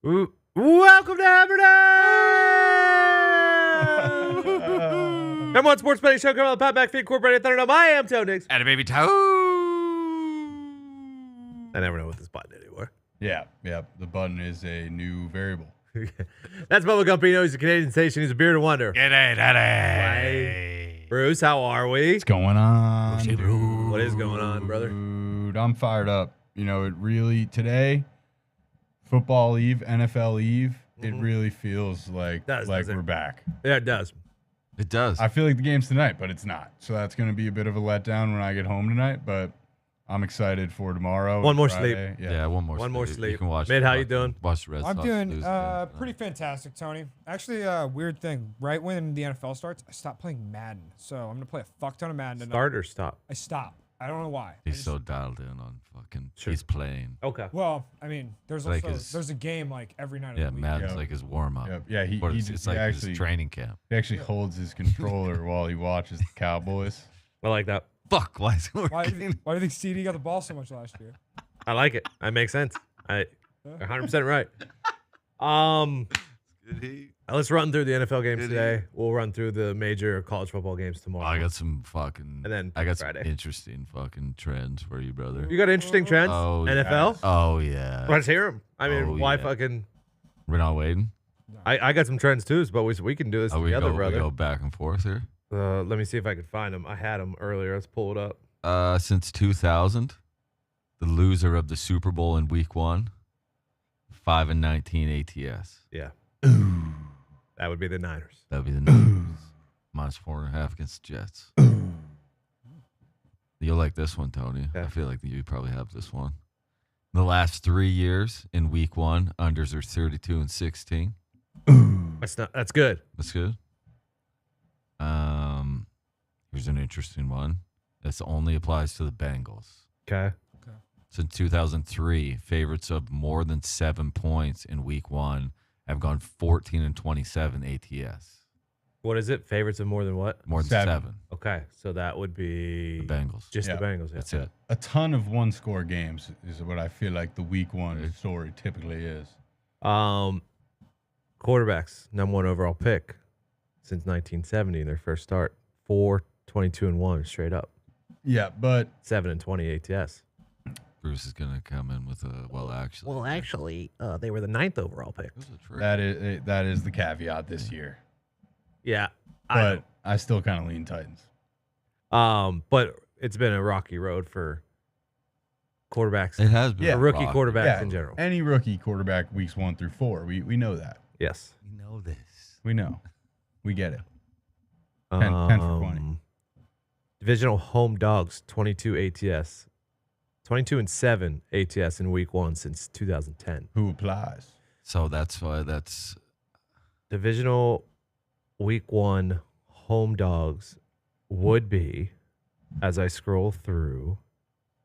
Ooh. Welcome to Hammer Dahn! Number one sports betting show coming on the Pat McAfee Incorporated Thunder. I am Toe Nix. And a baby toe. I never know what this button anymore. Yeah. The button is a new variable. That's Bubba Gumpino. He's a Canadian station. He's a bearded wonder. G'day, daddy. Bruce, how are we? What's going on? What is going on, brother? Dude, I'm fired up. You know, it really, today, football eve, NFL eve, it really feels like we're back. Yeah, it does. It does. I feel like the game's tonight, but it's not. So that's going to be a bit of a letdown when I get home tonight, but I'm excited for tomorrow. One more Friday. sleep. Yeah, one more One more sleep. You can watch Mid, how you doing? Watch the Red I'm Sox doing lose pretty fantastic, Tony. Actually, weird thing. Right when the NFL starts, I stopped playing Madden. So I'm going to play a fuck ton of Madden tonight. Start or stop? I stop. I don't know why. He's so dialed in on fucking. Sure. He's playing. Okay. Well, I mean, there's Like also his- there's a game like every night Yeah, of the week. Madden's Yeah. like his warm up. Yeah, It's like his training camp. He actually holds his controller while he watches the Cowboys. I like that. Fuck, why is it Why do working? you think CD got the ball so much last year? I like it. That makes sense. I 100% right. Let's run through the NFL games Good today. We'll run through the major college football games tomorrow. I got some fucking. And then I got Friday. some interesting fucking trends for you, brother. You got interesting trends? Oh, NFL? Yeah. Oh yeah. Let's hear them. I mean, Oh, why yeah. fucking... We're not waiting. I got some trends too, but we can do this We together, go brother. back and forth here. Let me see if I can find them. I had them earlier. Let's pull it up. Since 2000, the loser of the Super Bowl in Week 1, 5-19 ATS. Yeah. That would be the Niners. That would be the Niners. Minus 4.5 against the Jets. You'll like this one, Tony. Okay. I feel like you probably have this one. The last 3 years in Week 1, unders are 32-16. That's good. That's good. Here's an interesting one. This only applies to the Bengals. Okay. Since 2003, favorites of more than 7 points in Week 1 have gone 14-27 ATS. What is it? Favorites of more than what? More than 7. 7. Okay, so that would be The Bengals. just Yeah. the Bengals. Yeah. That's it. A ton of one-score games is what I feel like the week one story typically is. Quarterbacks, number one overall pick since 1970 in their first start. 4-22-1 straight up. Yeah, but 7-20 ATS. Bruce is going to come in with a, actually. Well, actually, they were the 9th overall pick. This is a trick. that is the caveat this year. Yeah. But I still kind of lean Titans. But it's been a rocky road for quarterbacks. It has been. Yeah. Rookie rocky. quarterbacks in general. Any rookie quarterback weeks 1 through 4, we know that. Yes. We know this. We know. We get it. 10 for 20. Divisional home dogs, 22 ATS. 22-7 ATS in week 1 since 2010. Who applies? So that's why that's. Divisional week 1 home dogs would be, as I scroll through,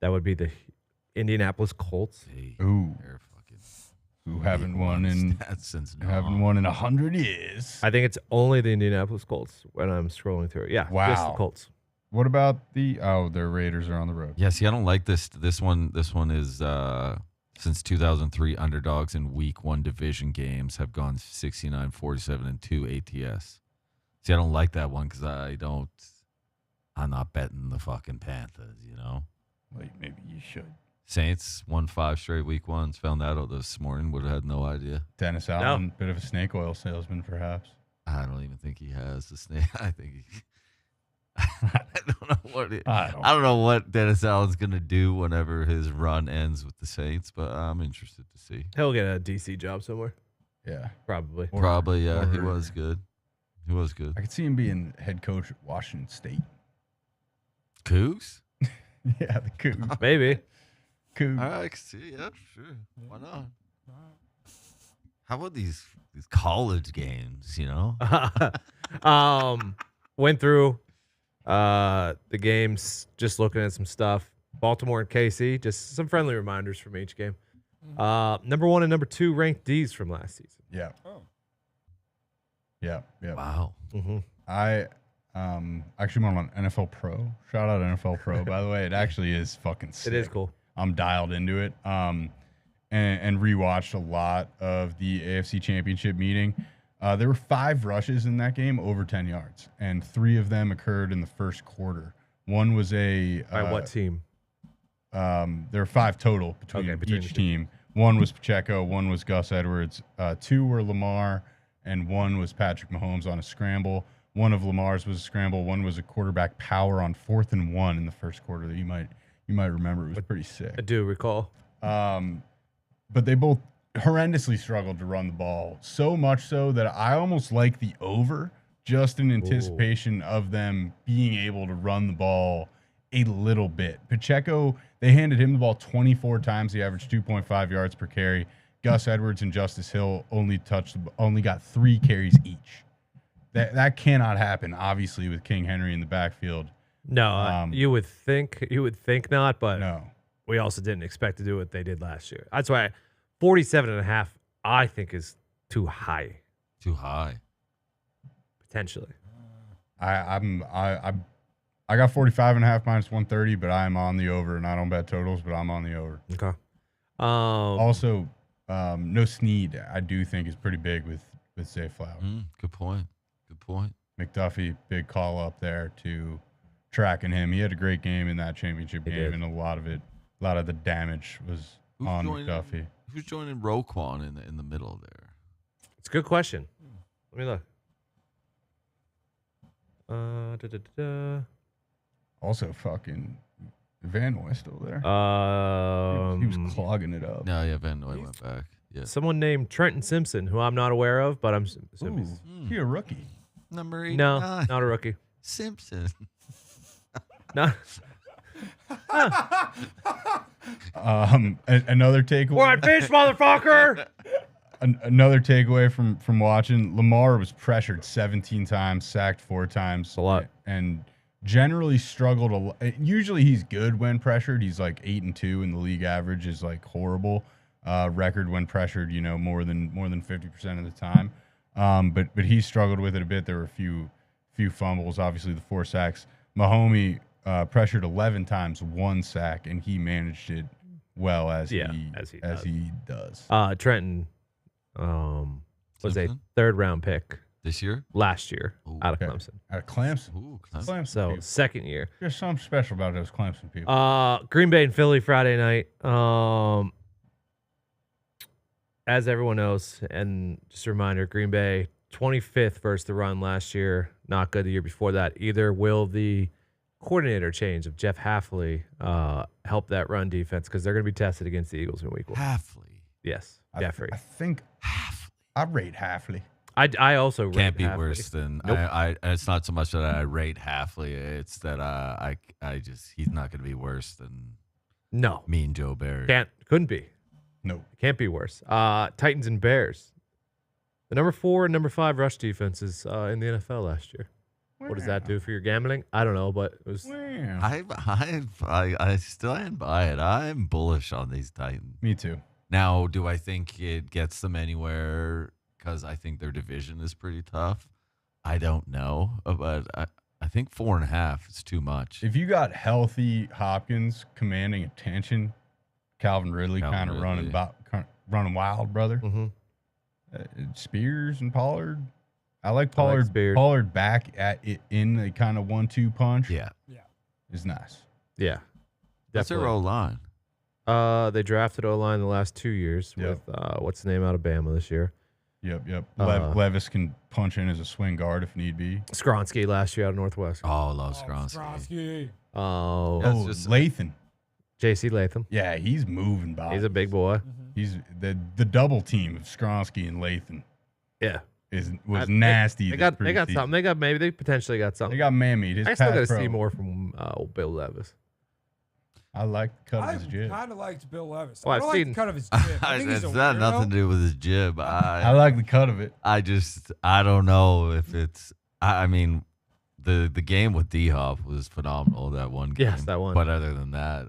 that would be the Indianapolis Colts. Hey, Ooh. they're fucking Who haven't week won one in stats since haven't won in 100 years. I think it's only the Indianapolis Colts when I'm scrolling through it. Yeah, just the Wow. Colts. What about their Raiders are on the road? Yeah, see, I don't like this. This one is since 2003, underdogs in Week 1 division games have gone 69, 47, and 2 ATS. See, I don't like that one because I'm not betting the fucking Panthers, you know? Well, maybe you should. Saints won 5 straight Week 1s. Found that out this morning. Would have had no idea. Dennis Allen, bit of a snake oil salesman, perhaps. I don't even think he has the snake. I think he. I don't know what I don't know what Dennis Allen's gonna do whenever his run ends with the Saints, but I'm interested to see. He'll get a DC job somewhere, Yeah. probably. Probably, yeah. He or- was good. He was good. I could see him being head coach at Washington State. Cougs? Yeah, the Cougs. Maybe. Cougs. I can see. Yeah, sure. Why not? How about these college games? You know. Went through the games, just looking at some stuff. Baltimore and KC, just some friendly reminders from each game. Number 1 and number 2 ranked D's from last season. Yeah. Oh. Yeah. Yeah. Wow. Mm-hmm. I actually went on NFL Pro. Shout out NFL Pro, by the way. It actually is fucking sick. It is cool. I'm dialed into it. and rewatched a lot of the AFC Championship meeting. There were 5 rushes in that game over 10 yards, and 3 of them occurred in the first quarter. One was By what team? There were 5 total between each team. One was Pacheco, one was Gus Edwards, 2 were Lamar, and 1 was Patrick Mahomes on a scramble. One of Lamar's was a scramble. One was a quarterback power on 4th and 1 in the first quarter that you might remember. It was pretty sick. I do recall. But they both horrendously struggled to run the ball, so much so that I almost like the over just in anticipation of them being able to run the ball a little bit. Pacheco, they handed him the ball 24 times. He averaged 2.5 yards per carry. Gus Edwards and Justice Hill only got 3 carries each. That cannot happen, obviously, with King Henry in the backfield. No, you would think not, but No. we also didn't expect to do what they did last year. That's why 47.5 I think is too high. Too high. Potentially. I got 45.5 minus 130, but I'm on the over, and I don't bet totals, but I'm on the over. Okay. Also, no Snead, I do think is pretty big with Zay Flowers. Good point. Good point. McDuffie, big call up there to tracking him. He had a great game in that championship game, and a lot of the damage was on McDuffie. Who's joining Roquan in the middle there? It's a good question. Let me look. Also, fucking Van Noy still there. He was clogging it up. No, yeah, Van Noy went back. Yeah. Someone named Trenton Simpson, who I'm not aware of, but I'm assuming He a rookie. Number 8. no, not a rookie. Simpson. No. Another takeaway. What fish, motherfucker? Another takeaway from watching, Lamar was pressured 17 times, sacked 4 times. A lot. And generally struggled a lot. Usually he's good when pressured. He's like 8-2, and the league average is like horrible. Record when pressured, more than 50% of the time. But he struggled with it a bit. There were a few fumbles, obviously the 4 sacks. Mahomie pressured 11 times, 1 sack, and he managed it well as he does. Trenton was a Simpson? 3rd round pick This year? last year out of Okay. Clemson. Out of Clemson. Ooh, Clemson So people. 2nd year. There's something special about those Clemson people. Green Bay and Philly Friday night. As everyone knows, and just a reminder, Green Bay 25th versus the run last year. Not good the year before that either. Will the coordinator change of Jeff Hafley help that run defense? Because they're going to be tested against the Eagles in week 1. Halfley. Yes, Jeffrey. I think I rate Hafley. I also rate Can't be Hafley. worse than Nope. I. It's not so much that I rate Halfley. It's that I just he's not going to be worse than No, Mean Joe Barry. couldn't be. No. Can't be worse. Titans and Bears. The number 4 and number 5 rush defenses in the NFL last year. What does that do for your gambling? I don't know, but it was. I stand by it. I'm bullish on these Titans. Me too. Now, do I think it gets them anywhere? Because I think their division is pretty tough. I don't know, but I think 4.5 is too much. If you got healthy Hopkins commanding attention, Calvin Ridley kind of running wild, brother. Mhm. Spears and Pollard. I like I like Pollard. Spears. Pollard back at it in a kind of 1-2 punch. Yeah. Is nice. Yeah. That's their Definitely. O-line. They drafted O-line the last 2 years Yep. with what's the name out of Bama this year? Yep. Levis can punch in as a swing guard if need be. Skronsky last year out of Northwest. Oh, love Skronsky. Oh, That's just- Lathan. J.C. Latham. Yeah, he's moving by. He's a big boy. He's the double team of Skronsky and Lathan Yeah. was nasty. They this got preseason. something. They potentially got They something. got mammied. His I still got to pass pro. see more from old Bill Levis. I like the cut I of his jib. kind of liked Bill Levis. Well, I I've don't like seen- the cut of his jib. I think he's It's a not nothing to weirdo. do with his jib. I like the cut of it. I don't know if it's. I mean, the game with D-Hop was phenomenal. That one game. Yes, that one. But other than that,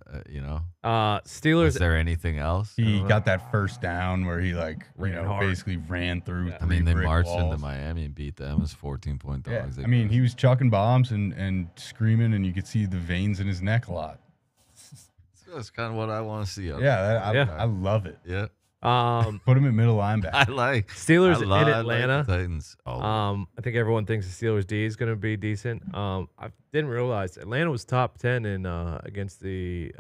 Steelers. is there anything else? He got that first down where he Ran hard. basically ran through. I mean, they brick marched walls. into Miami and beat them as 14-point Yeah, dogs. I mean, he was chucking bombs and screaming, and you could see the veins in his neck a lot. That's kind of what I want to see. I love it. Yeah. Put him at middle linebacker. I like Steelers in I Atlanta. like the Titans. I think everyone thinks the Steelers D is going to be decent. I didn't realize Atlanta was top 10 in against the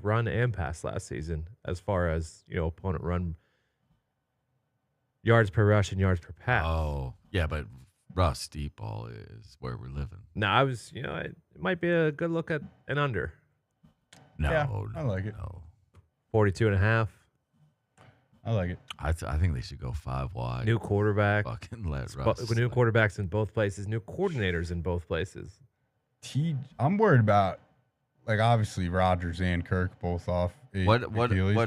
run and pass last season as far as opponent run yards per rush and yards per pass. Oh, yeah, but Russ deep ball is where we're living. No, I was it might be a good look at an under No, Yeah, no, I like it. No. 42.5. I like it. I think they should go 5 wide. New quarterback. Fucking let Russ. New quarterbacks in both places. New coordinators in both places. I'm worried about, like, obviously Rodgers and Kirk both off. Achilles,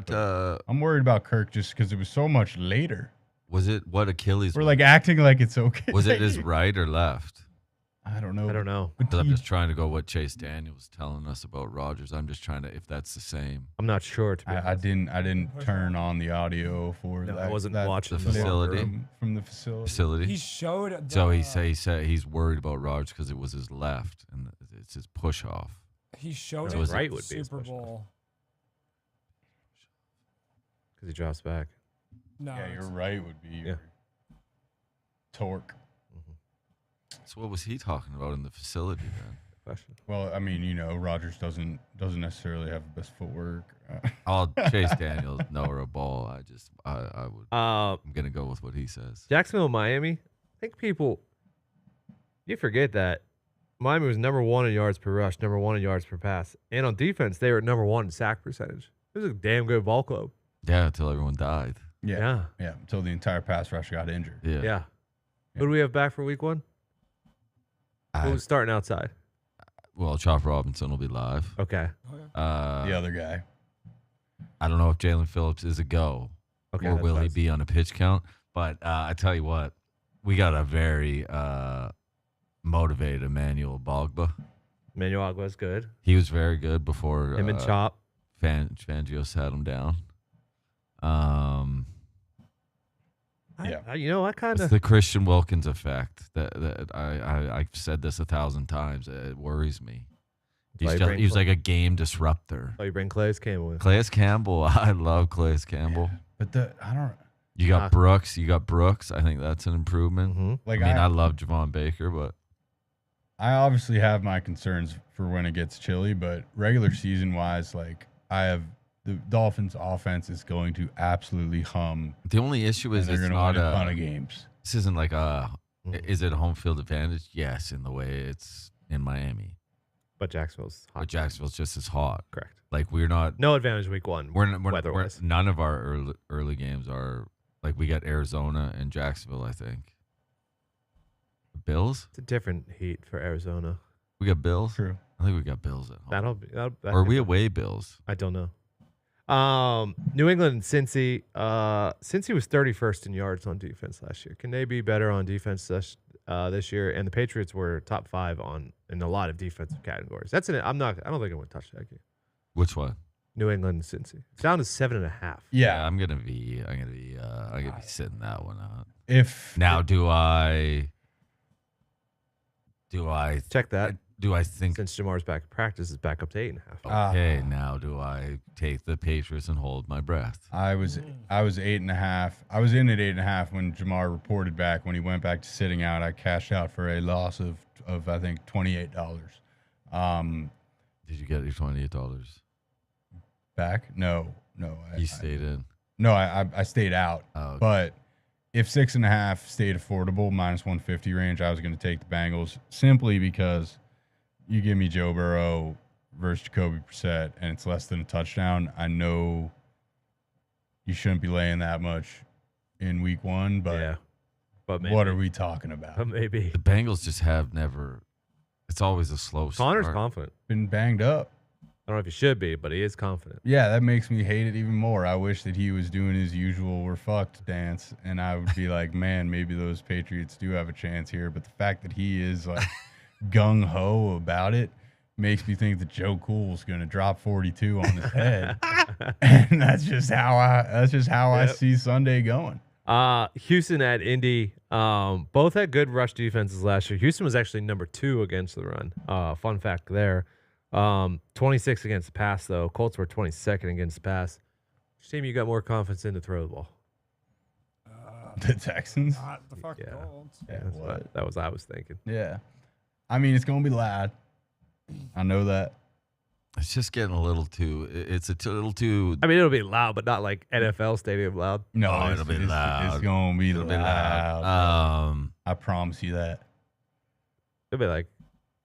I'm worried about Kirk just because it was so much later. Was it what Achilles? We're like acting like it's okay. Was it his right or left? I don't know. I don't know. Because I'm just trying to go what Chase Daniel was telling us about Rodgers. I'm just trying to, if that's the same. I'm not sure. To be I didn't turn on the audio for No, that. I wasn't that watching the the facility. from the facility. Facility. He showed. So he said he's worried about Rodgers because it was his left and it's his push off. He showed So it his at right the would be his Super push off. Bowl. because he drops back. No, Yeah, your right would be your torque. So what was he talking about in the facility then? Question. Well, I mean, Rodgers doesn't necessarily have the best footwork. I'll Chase Daniel, Noah Ball. I would. I'm gonna go with what he says. Jacksonville, Miami. I think you forget that Miami was number 1 in yards per rush, number 1 in yards per pass, and on defense they were number 1 in sack percentage. It was a damn good ball club. Yeah, until everyone died. Yeah, until the entire pass rush got injured. Yeah. Who do we have back for week 1? Who's starting outside? Well, Chop Robinson will be live. Okay. The other guy. I don't know if Jalen Phillips is a go Okay. or will he be on a pitch count. But I tell you what, we got a very motivated Emmanuel Bogba. Emmanuel Agba's good. He was very good before Him and Chop. Fangio sat him down. I kind It's of. the Christian Wilkins effect. That I've said this 1,000 times. It worries me. He's like a game disruptor. Oh, you bring Clay's Campbell in. Calais Campbell, I love Calais Campbell. But I don't You got Brooks. I think that's an improvement. Mm-hmm. like. I love Javon Baker, but I obviously have my concerns for when it gets chilly, but regular season wise, like I have the Dolphins offense is going to absolutely hum. the only issue is And they're it's going to not win a ton a. of games. This isn't like a. Is it a home field advantage? Yes, in the way it's in Miami, But Jacksonville's hot. but Jacksonville's just as hot. Correct. Like we're not. No advantage week 1. Weather-wise. None of our early games are like we got Arizona and Jacksonville. I think. Bills. It's a different heat for Arizona. We got Bills. True. I think we got Bills at home. That'll Or are we away Bills? I don't know. New England and Cincy. Cincy was 31st in yards on defense last year. Can they be better on defense this year? And the Patriots were top 5 in a lot of defensive categories. I don't think I'm going to touch that game. Which one? New England and Cincy. It's down to 7.5. Yeah. I'm gonna be sitting that one out. If Now, do I Check that. do I think Since Jamar's back in practice, is back up to 8.5. okay? Now, do I take the Patriots and hold my breath? I was 8.5. I was in at 8.5 when Jamar reported back. When he went back to sitting out, I cashed out for a loss of I think $28. Did you get your $28? Back? No. You stayed in. No, I stayed out. Oh, okay. But if 6.5 stayed affordable, minus 150 range, I was going to take the Bengals simply because you give me Joe Burrow versus Jacoby Brissett and it's less than a touchdown. I know you shouldn't be laying that much in week 1, but Yeah. But maybe. what are we talking about? But maybe. The Bengals just have never. It's always a slow Connor's start. confident. Been banged up. I don't know if he should be, but he is confident. Yeah, that makes me hate it even more. I wish that he was doing his usual "we're fucked" dance, and I would be like, man, maybe those Patriots do have a chance here. But the fact that he is like gung ho about it makes me think that Joe Cool's going to drop 42 on his head, and that's just how I see Sunday going. Houston at Indy. Both had good rush defenses last year. Houston was actually number 2 against the run. Fun fact there. 26 against the pass, though. Colts were 22nd against the pass. Which team you got more confidence in to throw the ball? The Texans. Not the fucking Yeah. Colts. Yeah, That's what? that was I was thinking. Yeah. I mean, it's going to be loud. I know that. It's just getting a little too. It's a little too. I mean, it'll be loud, but not like NFL stadium loud. No, Oh, it's, it'll be it's, loud. It's going to be It'll loud. be loud. I promise you that. It'll be like,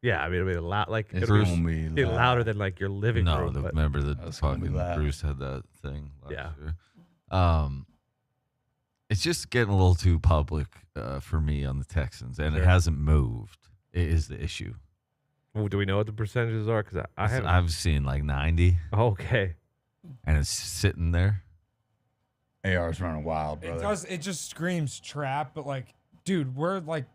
yeah, I mean, it'll be loud. Like, It's it'll going to be be loud. louder than like your living No, room. but remember the That's gonna be fucking loud. Bruce had that thing last Yeah. year. It's just getting a little too public for me on the Texans, and Sure. it hasn't moved. It is the issue. Well, do we know what the percentages are? Because I haven't. I've seen like 90, Okay. and it's sitting there. AR's running wild, brother. It does. It just screams trap. But like, dude, we're like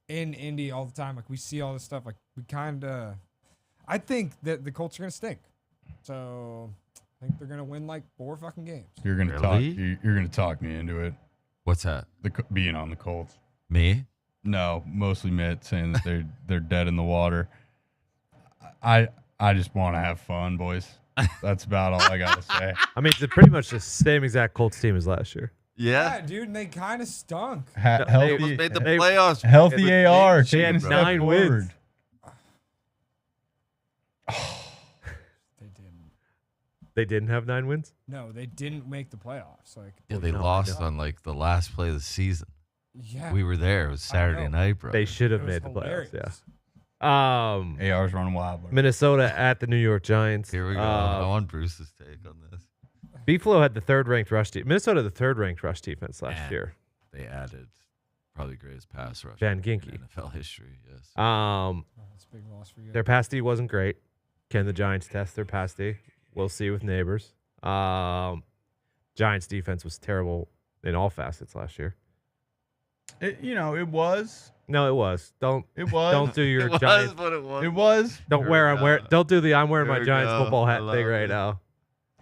in Indy all the time. Like we see all this stuff. Like we kind of. I think that the Colts are gonna stink. So I think they're gonna win like 4 fucking games. You're going to talk. Really? You're going to talk me into it. What's that? Being on the Colts. Me? No, mostly Mitt saying that they're dead in the water. I just want to have fun, boys. That's about all I got to say. I mean, it's pretty much the same exact Colts team as last year. Yeah, dude, and they kind of stunk. They Healthy, Almost made the They- playoffs. healthy It was AR. big shit, Taking a bro. step 9 wins. forward. They didn't. They didn't have 9 wins. No, they didn't make the playoffs. Like, Yeah, they No, I lost know. on like the last play of the season. yeah, We were there. It was Saturday know. night, bro. They should it have was made the playoffs. hilarious. Yeah. AR's running wild. Bro. Minnesota at the New York Giants. Here we go. I want Bruce's take on this. Beefalo had the 3rd ranked rush. Minnesota had the 3rd ranked rush defense last Man. year. They added probably greatest pass rush Van in Ginkel. NFL history. Yes. Oh, that's a big loss for you. Their pass D wasn't great. Can the Giants test their pass D? We'll see with neighbors. Giants defense was terrible in all facets last year. It was. No, it was. Don't It was. don't do your It was Giants. what it was. It was. Don't Here wear we I'm wearing. go. Don't do the I'm wearing Here my we Giants go. football I hat thing love right it. now.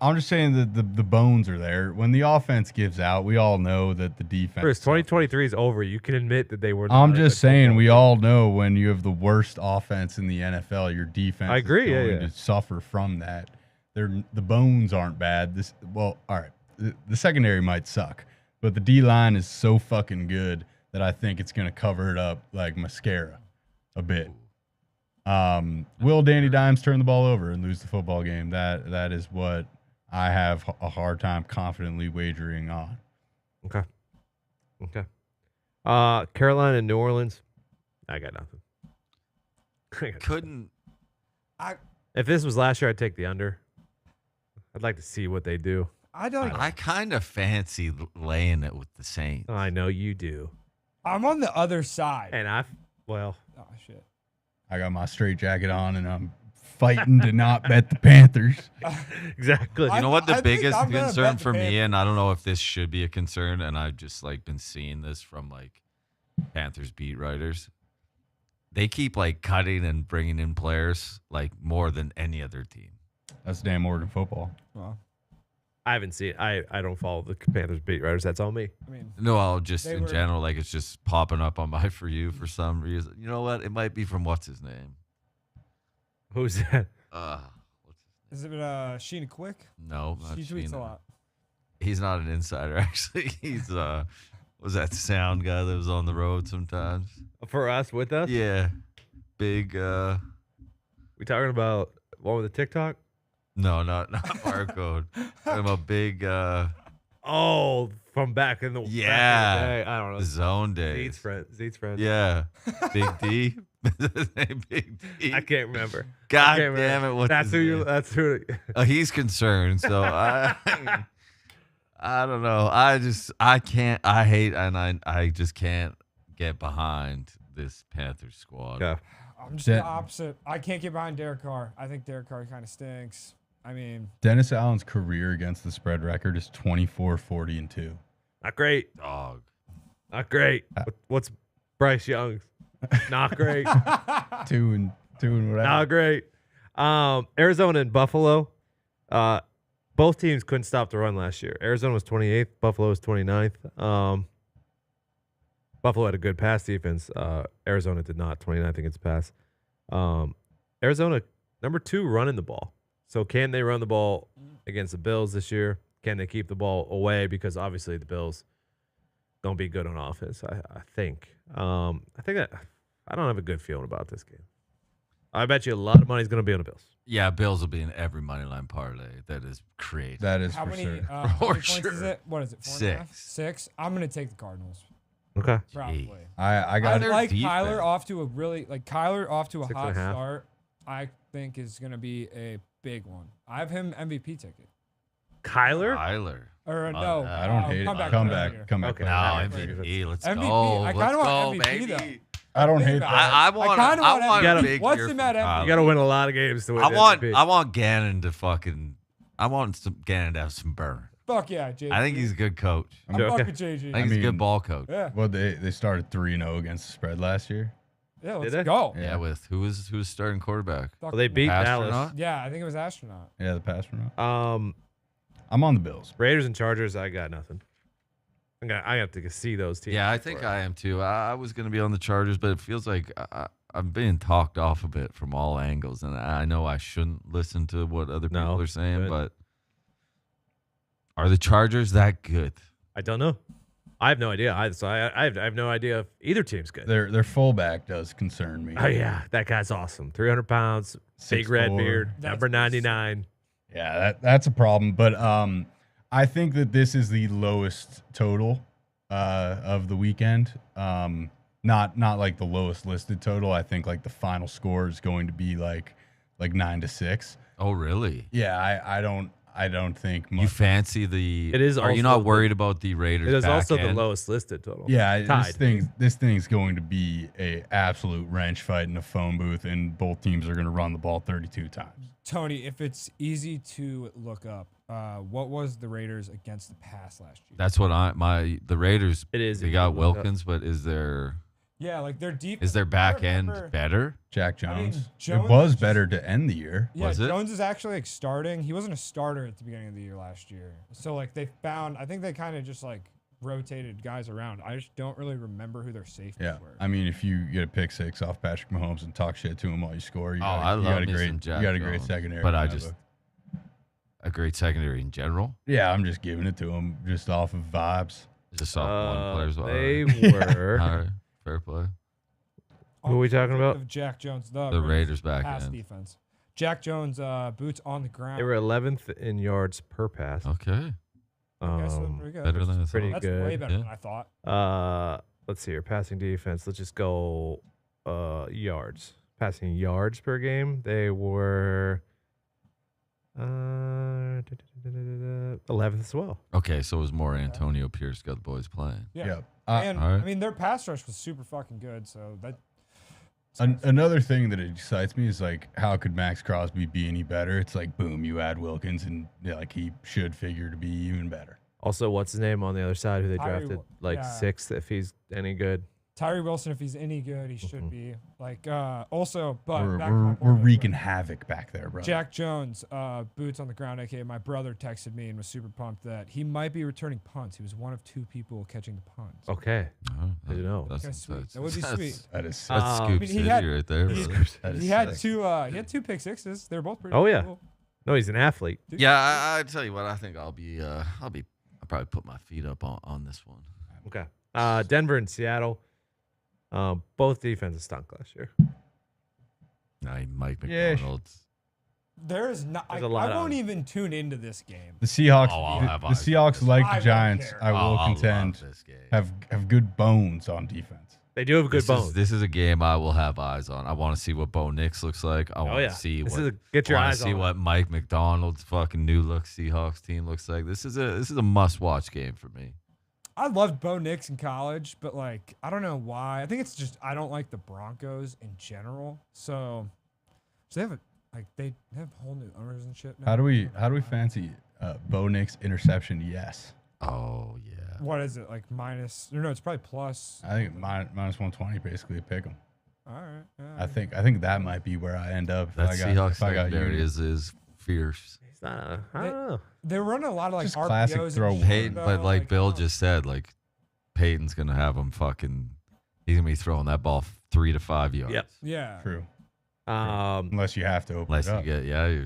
I'm just saying that the bones are there. When the offense gives out, we all know that the defense. Bruce, suffers. 2023 is over. You can admit that they were. not I'm a just good saying, football we team. all know when you have the worst offense in the NFL, your defense I agree, is yeah, going yeah. to suffer from that. The bones aren't bad. All right. The secondary might suck, but the D line is so fucking good that I think it's going to cover it up like mascara a bit. Will Danny Dimes turn the ball over and lose the football game? That is what I have a hard time confidently wagering on. Okay. Carolina and New Orleans. I got nothing. Couldn't. If this was last year, I'd take the under. I'd like to see what they do. I don't. I kind of fancy laying it with the Saints. I know you do. I'm on the other side. And well, Oh shit. I got my straight jacket on and I'm fighting to not bet the Panthers. exactly. You know what the I think biggest I'm gonna concern bet the for me, Panthers. and I don't know if this should be a concern, and I've just like been seeing this from like Panthers beat writers. They keep like cutting and bringing in players like more than any other team. That's damn Oregon football. Well, I haven't seen. I don't follow the Panthers beat writers. That's all me. I mean, No, I'll just They in were- general, like it's just popping up on my For You for some reason. You know what? It might be from what's his name? Who's that? What's is it Sheena Quick? no, not She tweets Sheena. a lot. He's not an insider actually. He's was that sound guy that was on the road sometimes? For us, with us? Yeah, big. We talking about one with the TikTok? No, not barcode. Talking about big Oh, from back in the Yeah. back in the day. I don't know. zone Zeet's days. friend. Yeah, Big D. Big D. I can't remember. God I can't damn remember. it! What's That's his who you. name? That's who. He's concerned, so I don't know. I can't. I hate, and I just can't get behind this Panthers squad. Yeah. I'm just That- the opposite. I can't get behind Derek Carr. I think Derek Carr kind of stinks. I mean, Dennis Allen's career against the spread record is 24-40-2. Not great. Dog. Not great. What's Bryce Young's? Not great. Two and whatever. Not great. Arizona and Buffalo. Both teams couldn't stop the run last year. Arizona was 28th. Buffalo was 29th. Buffalo had a good pass defense. Arizona did not. 29th against pass. Arizona Number 2, running the ball. So can they run the ball against the Bills this year? Can they keep the ball away? Because obviously the Bills don't be good on offense. I think. I don't have a good feeling about this game. I bet you a lot of money is going to be on the Bills. Yeah, Bills will be in every money line parlay. That is creative. That is How for many, sure. how many points sure. is it? What is it? 4.5? 6. I'm gonna take the Cardinals. Okay. Probably. I I got their like defense. Kyler off to a Six hot and a half. start. I think is gonna be a big one. I have him MVP ticket. Kyler? Tyler. Or Love no, that. I don't hate it. comeback Come player. back. Come back. Okay. No, Yeah, MVP. Let's MVP. go. I Let's kinda want go, MVP though. baby. I don't Think hate about that. I I want. kinda I want want MVP. a big What's year the from matter? Kyler. You got to win a lot of games to win. I want. MVP. I want Gannon to fucking. I want Gannon to have some burn. Fuck yeah, JJ. I think he's a good coach. I'm Okay. fucking JJ. I think he's a mean- good ball coach. Yeah, Well, they started 3-0 against the spread last year. yeah. Let's Did they? go. Yeah, with who was starting quarterback? Fuck Well, they beat yeah. Dallas. Astronaut? Yeah, I think it was astronaut. Yeah, the pass from. Um, I'm on the Bills. Raiders and Chargers, I got nothing. I have to see those teams. Yeah, I think I am too. I was going to be on the Chargers, but it feels like I'm being talked off a bit from all angles, and I know I shouldn't listen to what other people No, are saying, good. but are the Chargers that good? I don't know. I have no idea. I have no idea if either team's good. Their fullback does concern me. Oh yeah, that guy's awesome. 300 pounds, big red 6'4". beard, That's number 99. Yeah, that's a problem. But I think that this is the lowest total of the weekend. Not like the lowest listed total. I think like the final score is going to be like 9-6. Oh, really? Yeah, I don't think You much. fancy the? It is Are you also not the- worried about the Raiders? It is back also the end? lowest listed total. Yeah, Tied. this thing's going to be a absolute wrench fight in a phone booth, and both teams are going to run the ball 32 times. Tony, if it's easy to look up, what was the Raiders against the pass last year? That's what the Raiders. It is They easy got to look up. Wilkins, but is their Yeah, like their defense. is their back end better? Jack I mean, Jones. Jones it was is better to end the year. Yeah, Was it? Jones is actually like starting. He wasn't a starter at the beginning of the year last year. So like I think they kind of just like rotated guys around. I just don't really remember who their safeties Yeah, were. I mean, if you get a pick six off Patrick Mahomes and talk shit to him while you score, you Oh, got, I you love got a me great, some Jack you got a great Jones, secondary. but in I that just book. a great secondary in general. Yeah, I'm just giving it to him just off of vibes. Just off one player's. They All were. right, fair play. Who are we talking about? Of Jack Jones, The Raiders back pass end. defense. Jack Jones, boots on the ground. They were 11th in yards per pass. Okay, Okay, so pretty good. better than I pretty thought. That's way good, better yeah. than I thought. Let's see here. Passing defense. Let's just go yards. Passing yards per game. They were 11th as well. Okay, so it was more Antonio Pierce got the boys playing. Yeah. Yep. And All right. I mean their pass rush was super fucking good, so that Another thing that excites me is like, how could Max Crosby be any better? It's like, boom, you add Wilkins, and yeah, like he should figure to be even better. Also, what's his name on the other side who they Tyree drafted? Wil- Like yeah. 6th if he's any good. Tyree Wilson, if he's any good, he should be. Like also, but We're, back to my we're, point we're of, wreaking havoc back there, bro. Jack Jones, boots on the ground, aka my brother texted me and was super pumped that he might be returning punts. He was one of 2 people catching the punts. Okay. Oh, Good to know. That's Kinda sweet. that's- That would be that's- sweet. That is That's Um, Scoop I mean, he City had- right there. he- brother. that is He had sick. 2 pick sixes. They're both pretty Oh, yeah. cool. No, he's an athlete. Dude, Yeah, I tell you what, I think I'll probably put my feet up on this one. Okay. Denver and Seattle. Both defenses stunk last year. Mike Yeah. McDonald's. There is not. I There's a lot won't on. even tune into this game. The Seahawks, Oh, I'll have the eyes on Seahawks, this. like I the won't Giants, care. I will I'll contend, love this game. have good bones on defense. They do have good bones. This is a game I will have eyes on. I want to see what Bo Nix looks like. I want yeah. to see This what. is a- get your wanna eyes see on it. what Mike McDonald's fucking new look Seahawks team looks like. This is a must watch game for me. I loved Bo Nix in college, but like I don't know why. I think it's just I don't like the Broncos in general. So they have they have whole new owners and shit now. How do we fancy Bo Nix interception? Yes, Oh yeah. What is it like minus? Or no, it's probably plus. I think minus 120 basically a pick 'em. All right. Yeah. I think that might be where I end up. If That I got, Seahawks if I got secondary you. is fierce. He's not I don't know. They're running a lot of like Just RPOs classic and throw shit, one. Peyton, though, but like Bill oh. just said, like Peyton's gonna have him fucking. He's gonna be throwing that ball 3 to 5 yards. Yep. Yeah. True. Unless you have to open Unless it up.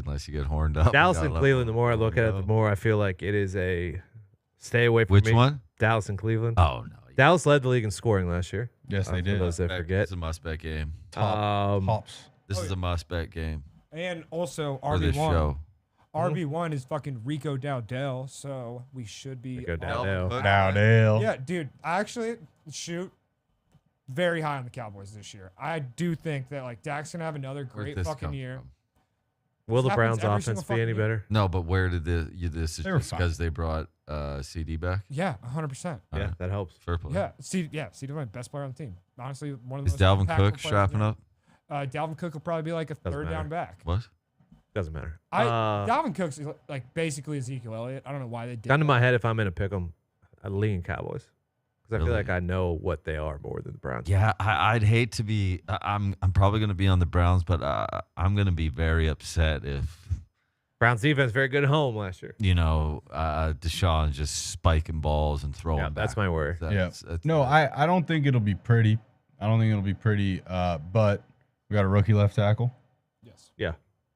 unless you get horned up. Dallas You and gotta let Cleveland, the more I them look at it, go. the more I feel like it is a stay away from Which me. one? Dallas and Cleveland. Oh no. Dallas led the league in scoring last year. Yes, they For did. those that forget. It's a must bet game. Tops. This Oh, is yeah. a must bet game And also for this RB1. show. RB1 is fucking Rico Dowdell, so we should be. Rico all- Dowdell. Dowdell. Yeah, dude. I actually shoot very high on the Cowboys this year. I do think that like Dak's gonna have another Where'd great this fucking come year. from? Will the This Browns' happens every offense single be any fucking year. better? No, but where did this is They were just fine. because they brought CD back? Yeah, 100%. Yeah, Alright. that helps. Fair play. Yeah, CeeDee my best player on the team. Honestly, one of the Is most Dalvin impactful Cook players strapping in up? the- Dalvin Cook will probably be like a Doesn't third down matter. back. What? Doesn't matter. Dalvin Cook's like basically Ezekiel Elliott. I don't know why they did. Gun to that. my head, if I'm in a pick 'em, I lean Cowboys because I feel Really? like I know what they are more than the Browns. Yeah, I'd hate to be. I'm probably going to be on the Browns, but I'm going to be very upset if Browns defense very good at home last year. Deshaun just spiking balls and throwing. Yeah, that's my worry. That's- No, I don't think it'll be pretty. I don't think it'll be pretty. But we got a rookie left tackle. Yes. Yeah,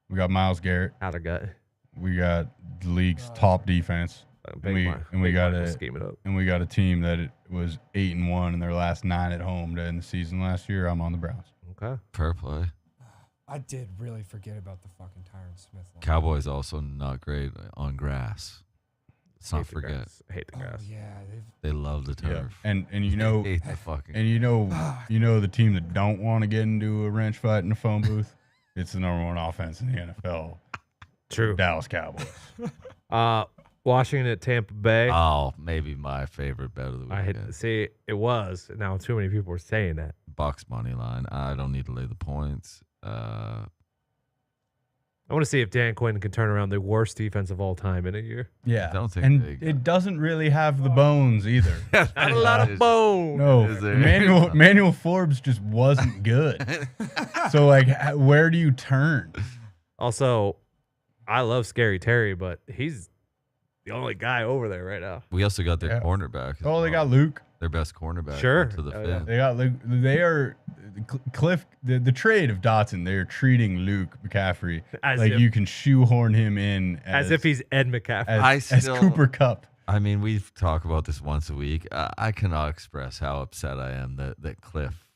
We got Myles Garrett. out of gut. We got the league's top defense. we got to a- scheme it up. And we got a team that it was 8-1 in their last 9 at home to end the season last year. I'm on the Browns. Okay. fair play. I did really forget about the fucking Tyron Smith line. Cowboys also not great on grass. Let's not Hate the forget grass. I hate the Oh grass. yeah, they love the turf. And you know hate the fucking. and you know the team that don't want to get into a wrench fight in a phone booth. It's the number 1 offense in the NFL. True. Dallas Cowboys. Washington at Tampa Bay. Oh, maybe my favorite bet of the I weekend. had see it was. Now too many people were saying that. Bucks money line. I don't need to lay the points. I want to see if Dan Quinn can turn around the worst defense of all time in a year. Yeah. I don't think and they got- it doesn't really have the bones either. Not a lot of bone. No, Is there? Emmanuel Forbes just wasn't good. So like, where do you turn? Also, I love Scary Terry, but he's the only guy over there right now. We also got their Yeah. cornerback. as Oh, they well. got Luke. their best cornerback. Sure. To the Oh, yeah. fifth. They got Luke. They are Cliff. The trade of Dotson. They're treating Luke McCaffrey As like if- you can shoehorn him in As if he's Ed McCaffrey. as Cooper Cup. I mean, we talk about this once a week. I cannot express how upset I am that Cliff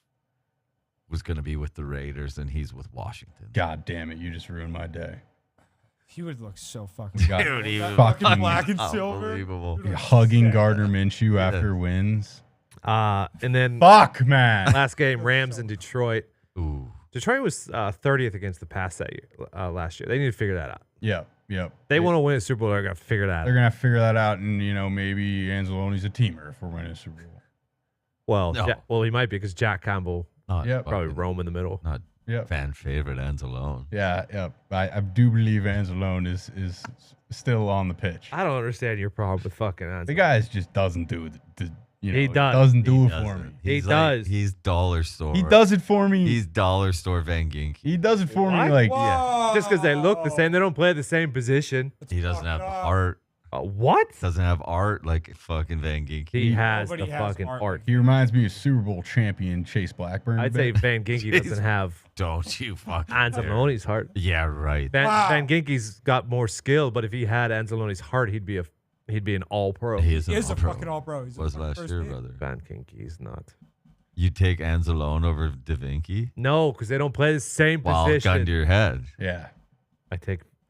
was going to be with the Raiders and he's with Washington. God damn it! You just ruined my day. He would look so fucking. We got Dude, he was fucking black and silver. unbelievable. hugging Gardner Minshew Yeah. after wins. And then Fuck, man. last game, Rams in Detroit. Ooh. Detroit was 30th against the pass that year, last year. They need to figure that out. Yep. They want to win a Super Bowl. They're gonna figure that They're out. gonna have to figure that out, and maybe Anzalone's a teamer if we're winning a Super Bowl. Well, No. he might be because Jack Campbell Not Yep. probably fucking- roam in the middle. Not Yep. fan favorite ends alone. Yeah. I do believe Anzalone is still on the pitch. I don't understand your problem with fucking The Anzalone. guy just doesn't do it. He does. Doesn't do He it for doesn't. me. He He's does. He's dollar store. He does it for me. He's dollar store Van Ginkel. He does it for me What? like Whoa. Just because they look the same, they don't play the same position. He doesn't have fucked up. art. What? Doesn't have art like fucking Van Ginkel. He has the Nobody has fucking art. art. he reminds me of Super Bowl champion Chase Blackburn. a I'd say bit. Van Ginkel Jeez. doesn't have Don't you fucking Anzalone's heart. Yeah, right. Wow. Van Ginkel's got more skill, but if he had Anzalone's heart, he'd be an all pro. He is He an is a all-pro. fucking all pro. He's a Was fucking last first year, team. brother. Van Ginkel's not. You take Anzalone over DaVinci? No, because they don't play the same Wow, position. gun to your head. Yeah. I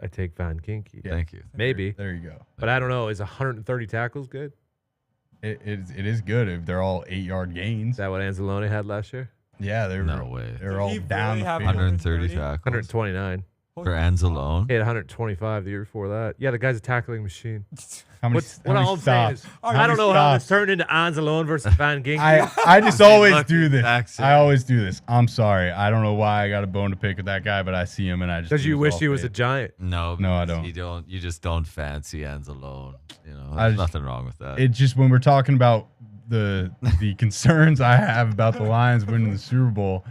take Van Ginkel. Yeah. Thank you. Maybe, There you go. but I don't know. Is 130 tackles good? It is good if they're all 8-yard Is gains. that what Anzalone had last year? Yeah, they're No way. They're Did all he down really the have field. 130 130? tackles. 129. For Anzalone? He had 125 the year before that. Yeah, the guy's a tackling machine. How many, What how many all I'm saying stops? is, How I many don't know how this stops? turned into Anzalone versus Van Ginkel. I just always look do this. exact same. I always do this. I'm sorry. I don't know why I got a bone to pick with that guy, but I see him and I just Because you lose wish all he was a faith. giant. No, No, I because don't. You just don't fancy Anzalone. You know, I there's just- nothing wrong with that. It's just when we're talking about the concerns I have about the Lions winning the Super Bowl,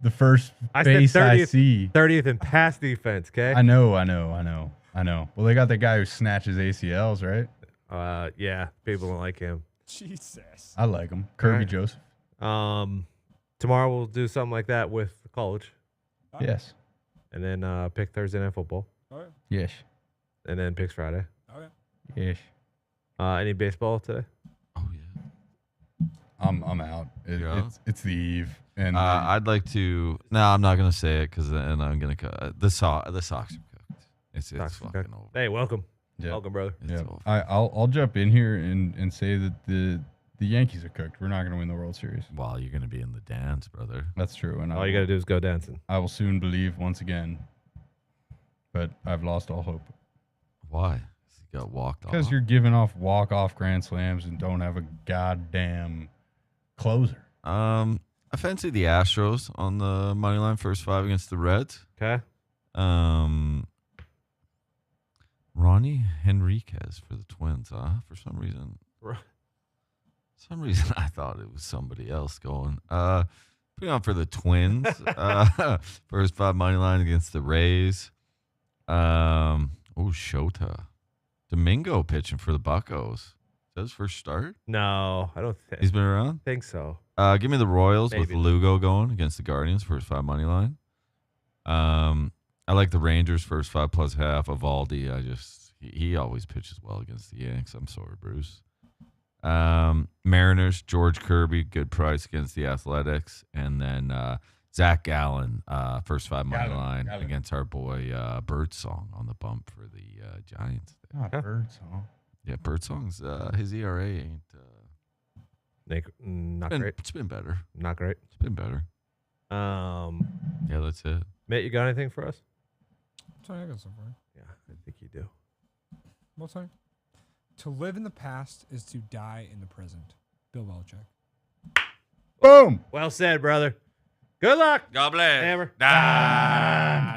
the first I said face I 30th see. 30th in pass defense, okay? I know. Well, they got that guy who snatches ACLs, right? Yeah, people don't like him. Jesus. I like him. Kirby Alright. Joseph. Tomorrow we'll do something like that with the college. Yes. And then pick Thursday Night Football. Oh yeah. Yes. And then picks Friday. Oh yeah. Yes. Any baseball today? Oh yeah. I'm out. Yeah. It's the eve, and I'd like to. No, I'm not gonna say it because then I'm gonna cut. The Sox are cooked. It's Sox are fucking cooked. over. Hey, welcome. yeah, Welcome, brother. It's yeah. over. I'll jump in here and say that the Yankees are cooked. We're not gonna win the World Series. Well, you're gonna be in the dance, brother. That's true, and All you got to do is go dancing. I will soon believe once again, but I've lost all hope Why? He got walked off. because you're giving off walk-off grand slams and don't have a goddamn closer. I fancy the Astros on the money line first 5 against the Reds. Okay. Ronnie Henriquez for the Twins, for some reason. I thought it was somebody else going. Putting on for the Twins. First 5 money line against the Rays. Shota. Domingo pitching for the Buccos. Is that his first start? No, I don't He's been around? think so. Give me the Royals with Maybe. Lugo going against the Guardians, first 5 money line. I like the Rangers first 5 plus half. Evaldi, he always pitches well against the Yanks. I'm sorry, Bruce. Mariners, George Kirby, good price against the Athletics, and then Zach Gallen, first 5 money line against our boy Birdsong on the bump for the Giants. Not Birdsong. Yeah, Birdsong's his ERA ain't. Not great. It's been better. Not great. It's been better. Yeah, that's it. Mate, you got anything for us? Sorry, I got something for you. Yeah, I think you do. What's that? To live in the past is to die in the present. Bill Belichick. Boom. Well said, brother. Good luck. God bless. Hammer. Ah.